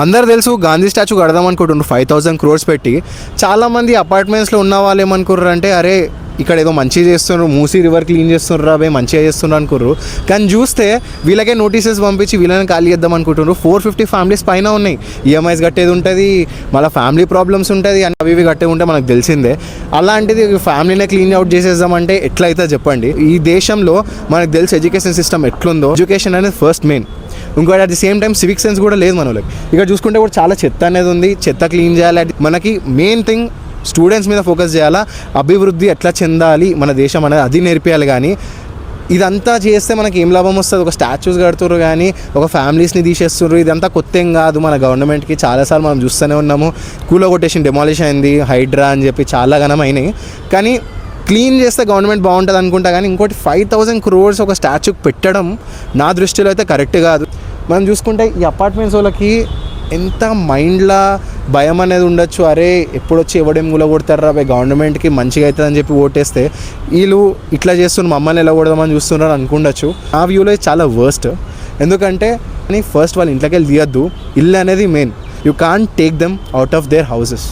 అందరు తెలుసు గాంధీ స్టాచ్యూ కడదాం అనుకుంటున్నారు 5,000 crores పెట్టి. చాలామంది అపార్ట్మెంట్స్లో ఉన్న వాళ్ళు ఏమనుకుర్రు అంటే అరే ఇక్కడ ఏదో మంచిగా చేస్తున్నారు, మూసీ రివర్ క్లీన్ చేస్తున్నారు, అవి మంచిగా చేస్తున్నారు అనుకుర్రు. కానీ చూస్తే వీళ్ళకే నోటీసెస్ పంపించి వీళ్ళని ఖాళీ చేద్దాం అనుకుంటున్నారు. 450 ఫ్యామిలీస్ పైన ఉన్నాయి. ఈఎంఐస్ కట్టేది ఉంటుంది, మళ్ళీ ఫ్యామిలీ ప్రాబ్లమ్స్ ఉంటుంది, అవి ఇవి కట్టేది ఉంటే మనకు తెలిసిందే. అలాంటిది ఫ్యామిలీనే క్లీన్ అవుట్ చేసేద్దామంటే ఎట్లయితే చెప్పండి. ఈ దేశంలో మనకు తెలిసి ఎడ్యుకేషన్ సిస్టమ్ ఎట్లుందో, ఎడ్యుకేషన్ అనేది ఫస్ట్ మెయిన్. ఇంకోటి at the same time civic sense కూడా లేదు మనకి. ఇక్కడ చూసుకుంటే కూడా చాలా చెత్త అనేది ఉంది, చెత్త క్లీన్ చేయాలి. మనకి మెయిన్ థింగ్ స్టూడెంట్స్ మీద ఫోకస్ చేయాలా, అభివృద్ధి ఎట్లా చెందాలి మన దేశం అనేది అది నేర్పియాలి. కానీ ఇదంతా చేస్తే మనకి ఏం లాభం వస్తుంది? ఒక స్టాచ్యూస్ కడుతుర్రు కానీ ఒక ఫ్యామిలీస్ని తీసేస్తుర్రు. ఇదంతా కొత్త ఏం కాదు మన గవర్నమెంట్కి. చాలాసార్లు మనం చూస్తూనే ఉన్నాము. కూలగొట్టేషన్ డెమాలిష్ అయింది, హైడ్రా అని చెప్పి చాలా ఘనం అయినాయి. కానీ క్లీన్ చేస్తే గవర్నమెంట్ బాగుంటుంది అనుకుంటా. కానీ ఇంకోటి 5,000 crores ఒక స్టాచ్యూకి పెట్టడం నా దృష్టిలో అయితే కరెక్ట్ కాదు. మనం చూసుకుంటే ఈ అపార్ట్మెంట్స్ వాళ్ళకి ఎంత మైండ్లో భయం అనేది ఉండొచ్చు. అరే ఎప్పుడొచ్చి ఎవడేం గులగొడతారా, గవర్నమెంట్కి మంచిగా అవుతుంది అని చెప్పి ఓటేస్తే వీళ్ళు ఇట్లా చేస్తున్నారు, మమ్మల్ని ఎలా కొడదామని చూస్తున్నారు అనుకుండొచ్చు. ఆ వ్యూలో చాలా వర్స్ట్. ఎందుకంటే ఫస్ట్ వాళ్ళ ఇంట్లోకి వెళ్ళి తీయద్దు. ఇల్లు అనేది main. You can't take them out of their houses.